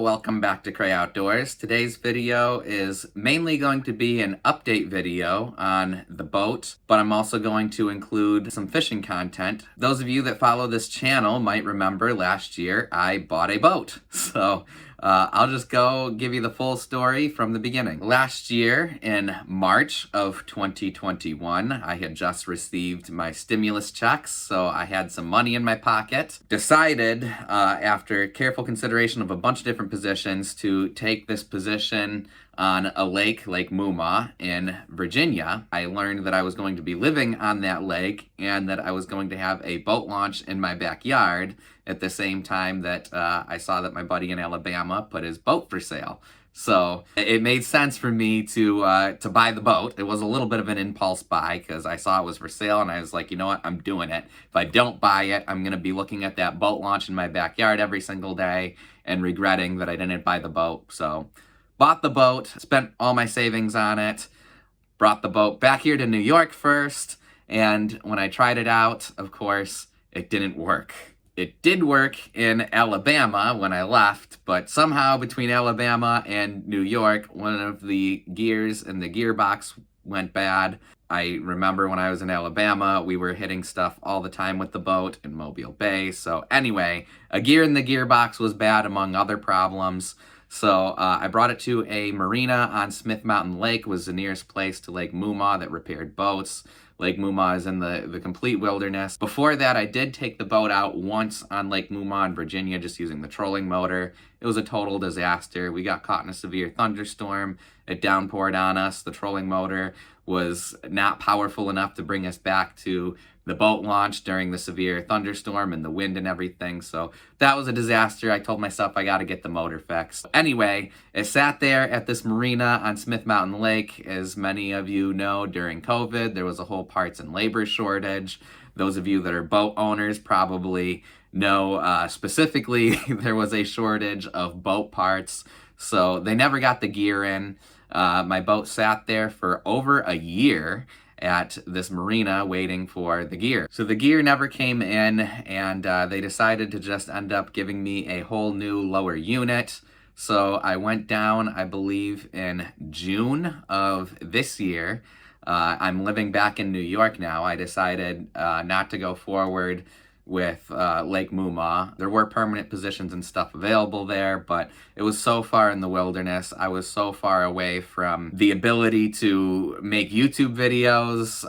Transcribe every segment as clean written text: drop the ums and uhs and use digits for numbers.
Welcome back to Cray Outdoors. Today's video is mainly going to be an update video on the boat, but I'm also going to include some fishing content. Those of you that follow this channel might remember last year I bought a boat. So I'll just go give you the full story from the beginning. Last year in March of 2021, I had just received my stimulus checks, so I had some money in my pocket. Decided, after careful consideration of a bunch of different positions, to take this position on a lake, Lake Moomaw in Virginia. I learned that I was going to be living on that lake and that I was going to have a boat launch in my backyard at the same time that I saw that my buddy in Alabama put his boat for sale. So it made sense for me to buy the boat. It was a little bit of an impulse buy because I saw it was for sale and I was like, you know what, I'm doing it. If I don't buy it, I'm going to be looking at that boat launch in my backyard every single day and regretting that I didn't buy the boat. So bought the boat, spent all my savings on it, brought the boat back here to New York first, and when I tried it out, of course, it didn't work. It did work in Alabama when I left, but somehow between Alabama and New York, one of the gears in the gearbox went bad. I remember when I was in Alabama, we were hitting stuff all the time with the boat in Mobile Bay. So anyway, a gear in the gearbox was bad among other problems. So I brought it to a marina on Smith Mountain Lake, was the nearest place to Lake Moomaw that repaired boats. Lake Moomaw is in the complete wilderness. Before that, I did take the boat out once on Lake Moomaw in Virginia, just using the trolling motor. It was a total disaster. We got caught in a severe thunderstorm. It downpoured on us. The trolling motor was not powerful enough to bring us back to the boat launch during the severe thunderstorm and the wind and everything. So that was a disaster. I told myself I got to get the motor fixed. Anyway, it sat there at this marina on Smith Mountain Lake. As many of you know, during COVID, there was a whole parts and labor shortage. Those of you that are boat owners probably know specifically there was a shortage of boat parts. So they never got the gear in. My boat sat there for over a year at this marina waiting for the gear. So the gear never came in, and they decided to just end up giving me a whole new lower unit. So I went down, I believe, in June of this year. I'm living back in New York now. I decided not to go forward with Lake Moomaw. There were permanent positions and stuff available there, but it was so far in the wilderness. I was so far away from the ability to make YouTube videos,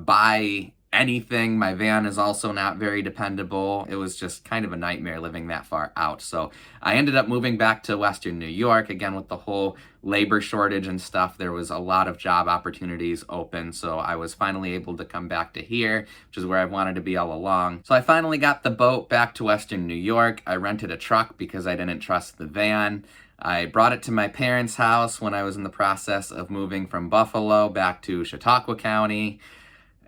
buy anything. My van is also not very dependable. It was just kind of a nightmare living that far out. So I ended up moving back to Western New York. Again, with the whole labor shortage and stuff, there was a lot of job opportunities open. So I was finally able to come back to here, which is where I wanted to be all along. So I finally got the boat back to Western New York. I rented a truck because I didn't trust the van. I brought it to my parents' house when I was in the process of moving from Buffalo back to Chautauqua County.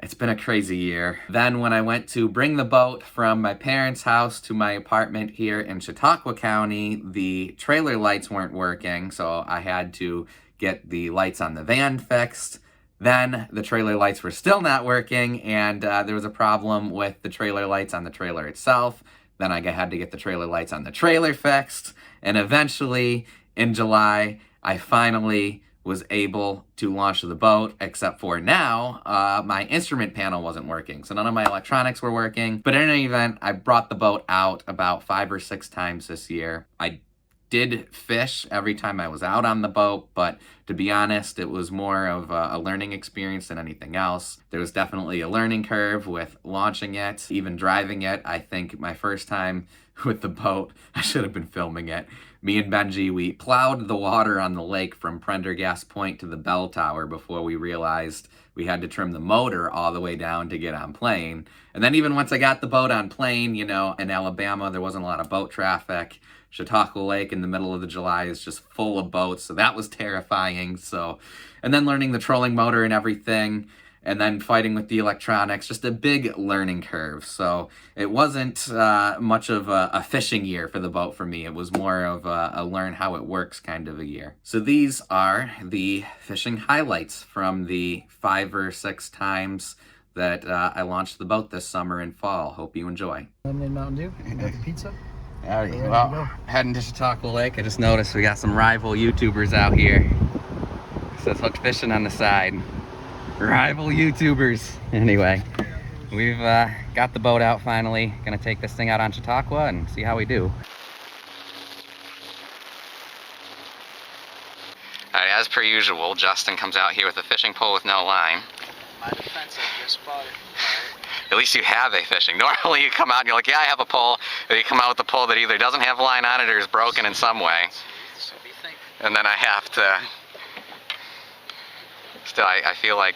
It's been a crazy year. Then when I went to bring the boat from my parents' house to my apartment here in Chautauqua County, the trailer lights weren't working, so I had to get the lights on the van fixed. Then the trailer lights were still not working, and there was a problem with the trailer lights on the trailer itself. Then I had to get the trailer lights on the trailer fixed, and eventually, in July, I finally was able to launch the boat, except for now, my instrument panel wasn't working. So none of my electronics were working. But in any event, I brought the boat out about 5 or 6 times this year. I did fish every time I was out on the boat, but to be honest, it was more of a learning experience than anything else. There was definitely a learning curve with launching it, even driving it. I think my first time with the boat, I should have been filming it. Me and Benji, we plowed the water on the lake from Prendergast Point to the bell tower before we realized we had to trim the motor all the way down to get on plane. And then even once I got the boat on plane, you know, in Alabama, there wasn't a lot of boat traffic. Chautauqua Lake in the middle of the July is just full of boats, so that was terrifying. So, and then learning the trolling motor and everything, and then fighting with the electronics, just a big learning curve. So it wasn't much of a fishing year for the boat for me. It was more of a learn how it works kind of a year. So these are the fishing highlights from the 5 or 6 times that I launched the boat this summer and fall. Hope you enjoy. Lemonade Mountain Dew. You got the pizza. Howdy. Well, heading to Chautauqua Lake. I just noticed we got some rival YouTubers out here. It says hook fishing on the side. Rival YouTubers. Anyway, we've got the boat out finally. Gonna take this thing out on Chautauqua and see how we do. Alright, as per usual, Justin comes out here with a fishing pole with no line. My defense, I just bought it. At least you have a fishing. Normally you come out and you're like, yeah, I have a pole. But you come out with a pole that either doesn't have line on it or is broken in some way. So what do you think? And then I have to... Still, I feel like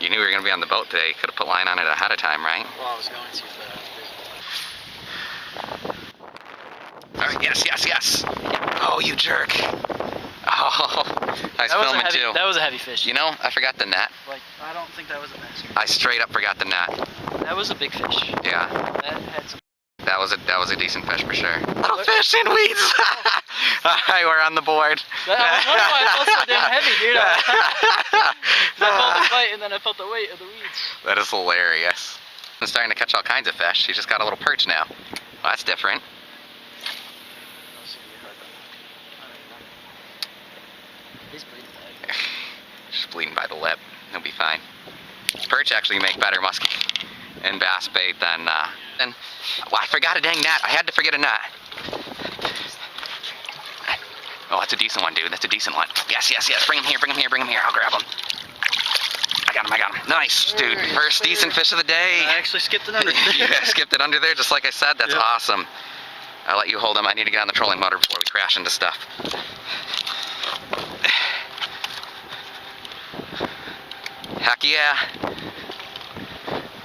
you knew we were going to be on the boat today. You could have put line on it ahead of time, right? Well, I was going to, but Alright, yes, yes, yes. Oh, you jerk. Oh, I was filming too. That was a heavy fish. You know, I forgot the net. Like, I don't think that was a master. I straight up forgot the net. That was a big fish. Yeah. That had some... That was a decent fish for sure. Little fish in weeds. Alright, we're on the board. I was wondering why it felt so damn heavy, dude. I felt the bite and then I felt the weight of the weeds. That is hilarious. I'm starting to catch all kinds of fish. He's just got a little perch now. Well, that's different. He's bleeding bad. Just bleeding by the lip. He'll be fine. Perch actually make better muskie and bass bait than well, I forgot a dang net. I had to forget a net. Oh, that's a decent one, dude. That's a decent one. Yes, yes, yes. Bring him here, bring him here, bring him here. I'll grab him. I got him, I got him. Nice, dude. First decent fish of the day. I actually skipped it under there. Yeah, skipped it under there, just like I said. That's awesome. I'll let you hold him. I need to get on the trolling motor before we crash into stuff. Heck yeah.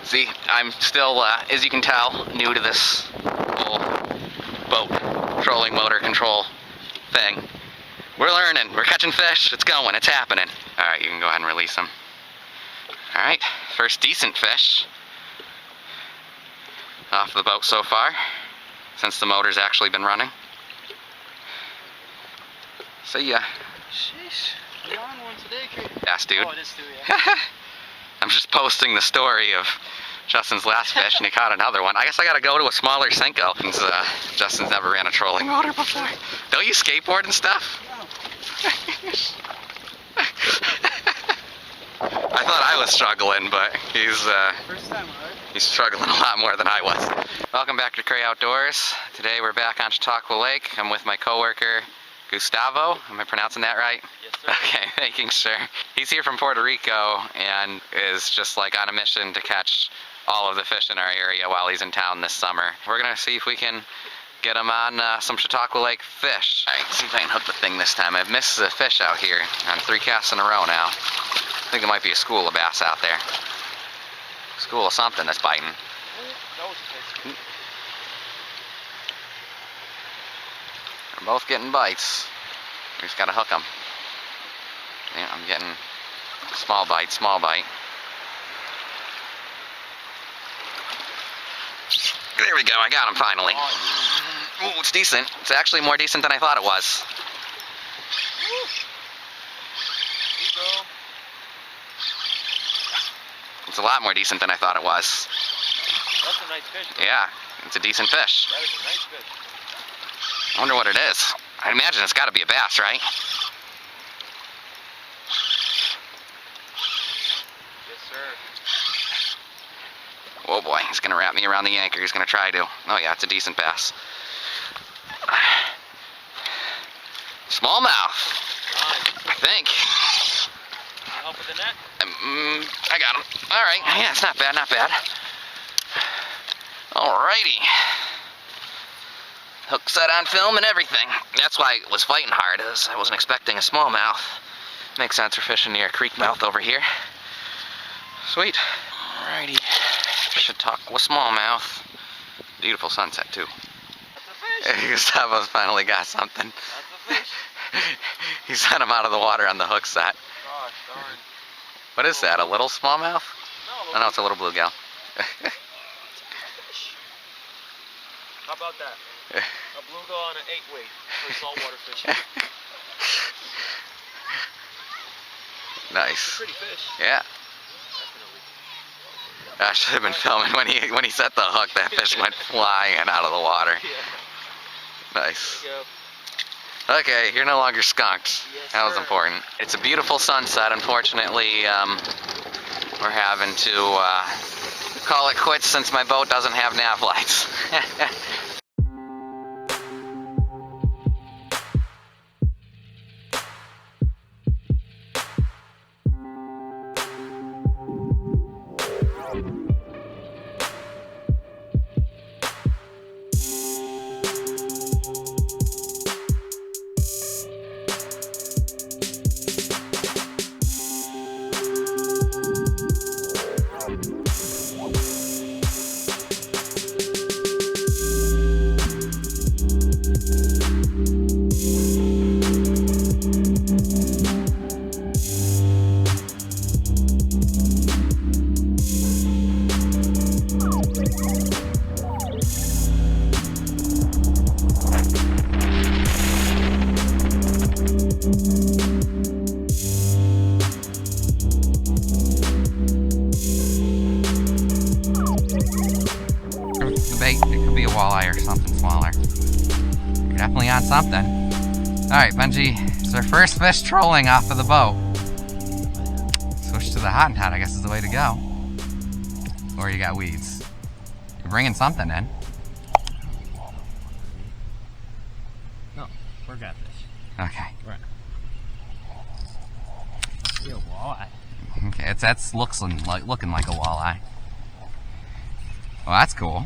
See, I'm still, as you can tell, new to this whole boat trolling motor control thing. We're learning. We're catching fish. It's going. It's happening. Alright, you can go ahead and release them. Alright, first decent fish off the boat so far, since the motor's actually been running. See ya. Sheesh. You're on one today, Cray. Yes, dude. Oh, it is too, yeah. I'm just posting the story of Justin's last fish, and he caught another one. I guess I gotta go to a smaller Senko, since Justin's never ran a trolling motor before. Don't you skateboard and stuff? No. I thought I was struggling, but First time, alright? he's struggling a lot more than I was. Welcome back to Cray Outdoors. Today we're back on Chautauqua Lake. I'm with my coworker, Gustavo. Am I pronouncing that right? Yes, sir. Okay, making sure. He's here from Puerto Rico and is just like on a mission to catch all of the fish in our area while he's in town this summer. We're gonna see if we can get him on some Chautauqua Lake fish. Alright, see if I can hook the thing this time. I've missed the fish out here on 3 casts in a row now. I think there might be a school of bass out there. School of something that's biting. That was a fish. We're both getting bites. We just gotta hook them. Yeah, I'm getting small bite, small bite. There we go, I got him finally. Ooh, it's decent. It's actually more decent than I thought it was. It's a lot more decent than I thought it was. That's a nice fish. Bro. Yeah, it's a decent fish. That is a nice fish. I wonder what it is. I imagine it's gotta be a bass, right? Yes, sir. Oh boy, he's gonna wrap me around the anchor. He's gonna try to. Oh yeah, it's a decent bass. Smallmouth. Nice. I think. Help with the net? I got him. Alright, yeah, it's not bad, not bad. Alrighty. Hook set on film and everything. That's why I was fighting hard, as I wasn't expecting a smallmouth. Makes sense for fishing near a creek mouth over here. Sweet. Alrighty. Chautauqua smallmouth. Beautiful sunset too. That's a fish. Gustavo's finally got something. That's a fish. He sent him out of the water on the hook set. Gosh darn. What is that, a little smallmouth? No, No, it's a little bluegill. How about that? A bluegill on an 8-weight for saltwater fishing. Nice. It's a pretty fish. Yeah. Definitely. I should have been filming when he set the hook. That fish went flying out of the water. Yeah. Nice. There you go. Okay, you're no longer skunked. Yes, That was sir. important. It's a beautiful sunset. Unfortunately, we're having to call it quits since my boat doesn't have nav lights. Bait. It could be a walleye or something smaller. You're definitely on something. Alright, Benji, it's our first fish trolling off of the boat. Switch to the hot and hot, I guess is the way to go. Or you got weeds. You're bringing something in. No, we're got this. Okay. Right. See a walleye. Okay, that's looking like a walleye. Well, that's cool.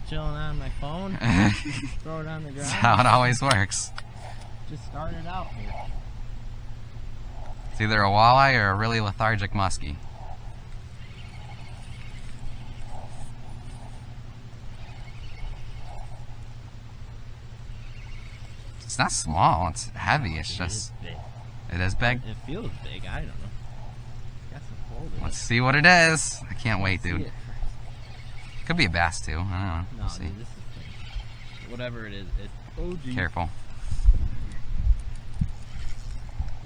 Chilling on my phone. Throw it on the That's ground. how it always works. Just started out here. It's either a walleye or a really lethargic muskie. It's not small, it's heavy, it's just, Big. it is big. It feels big. I don't know. Got some fold in Let's it. see what it is. I can't wait, See dude. it. Could be a bass too, I don't know. No, We'll see. dude, this is big. Whatever it is, it's OG. Careful.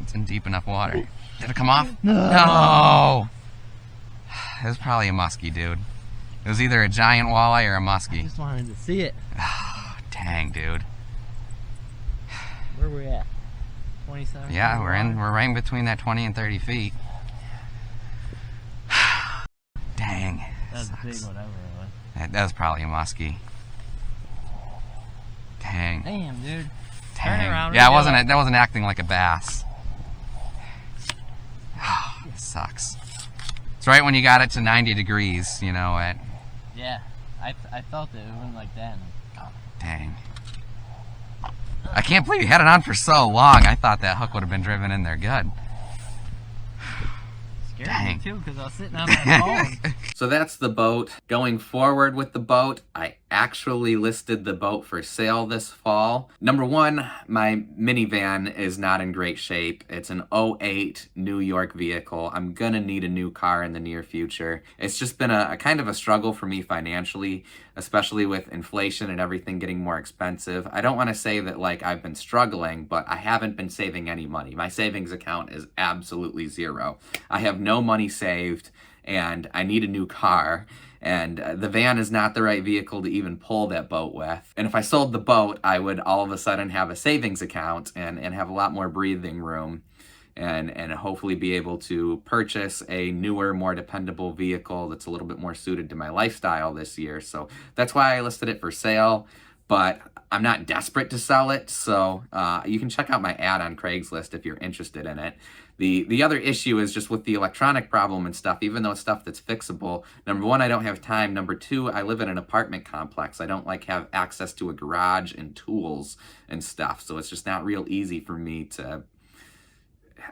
It's in deep enough water. Did it come off? No! It was probably a muskie, dude. It was either a giant walleye or a I muskie. just wanted to see it. Dang, dude. Where we at? 27. Yeah, we're right in between that 20 and 30 feet. Dang. That's Sucks. big, whatever it was. That was probably a muskie. Dang. Damn, dude. Dang. Turn around. Yeah, redo that wasn't acting like a bass. It sucks. It's right when you got it to 90 degrees, you know it. Yeah, I felt it. It went like that. And, oh, Dang. I can't believe you had it on for so long. I thought that hook would have been driven in there good. scared Dang. me too because I was sitting on my phone. So that's the boat. Going forward with the boat, I actually listed the boat for sale this fall. Number one, my minivan is not in great shape. It's an '08 New York vehicle. I'm gonna need a new car in the near future. It's just been a kind of a struggle for me financially, especially with inflation and everything getting more expensive. I don't want to say that like I've been struggling, but I haven't been saving any money. My savings account is absolutely zero. I have no money saved, and I need a new car, and the van is not the right vehicle to even pull that boat with. And if I sold the boat, I would all of a sudden have a savings account and have a lot more breathing room, and hopefully be able to purchase a newer, more dependable vehicle that's a little bit more suited to my lifestyle this year. So that's why I listed it for sale, but I'm not desperate to sell it, so you can check out my ad on Craigslist if you're interested in it. The other issue is just with the electronic problem and stuff, even though it's stuff that's fixable. Number one, I don't have time. Number two, I live in an apartment complex. I don't like have access to a garage and tools and stuff, so it's just not real easy for me to...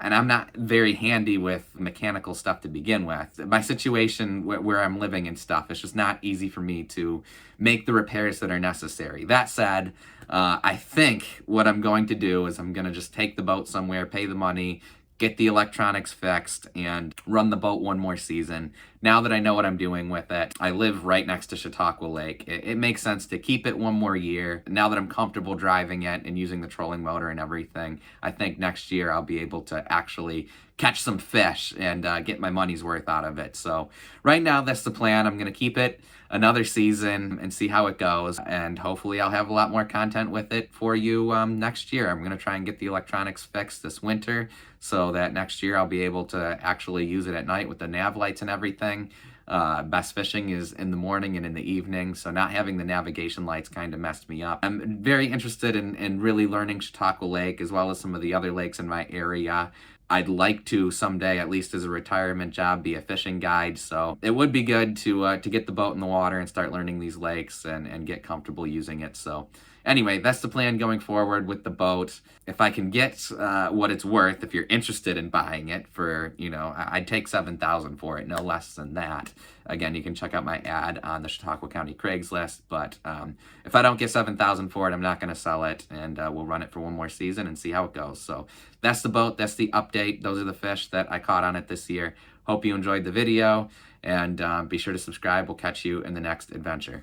And I'm not very handy with mechanical stuff to begin with. My situation where I'm living and stuff, it's just not easy for me to make the repairs that are necessary. That said, I think what I'm going to do is I'm going to just take the boat somewhere, pay the money, get the electronics fixed, and run the boat one more season. Now that I know what I'm doing with it, I live right next to Chautauqua Lake. It makes sense to keep it one more year. Now that I'm comfortable driving it and using the trolling motor and everything, I think next year I'll be able to actually catch some fish and get my money's worth out of it. So right now, that's the plan. I'm going to keep it. another season and see how it goes. And hopefully I'll have a lot more content with it for you next year. I'm going to try and get the electronics fixed this winter so that next year I'll be able to actually use it at night with the nav lights and everything. Best fishing is in the morning and in the evening, so not having the navigation lights kind of messed me up. I'm very interested in really learning Chautauqua Lake as well as some of the other lakes in my area. I'd like to someday, at least as a retirement job, be a fishing guide, so it would be good to get the boat in the water and start learning these lakes and get comfortable using it. So anyway, that's the plan going forward with the boat. If I can get what it's worth, if you're interested in buying it for, you know, I'd take $7,000 for it, no less than that. Again, you can check out my ad on the Chautauqua County Craigslist, but if I don't get $7,000 for it, I'm not going to sell it, and we'll run it for one more season and see how it goes. So that's the boat, that's the update. Those are the fish that I caught on it this year. Hope you enjoyed the video, and be sure to subscribe. We'll catch you in the next adventure.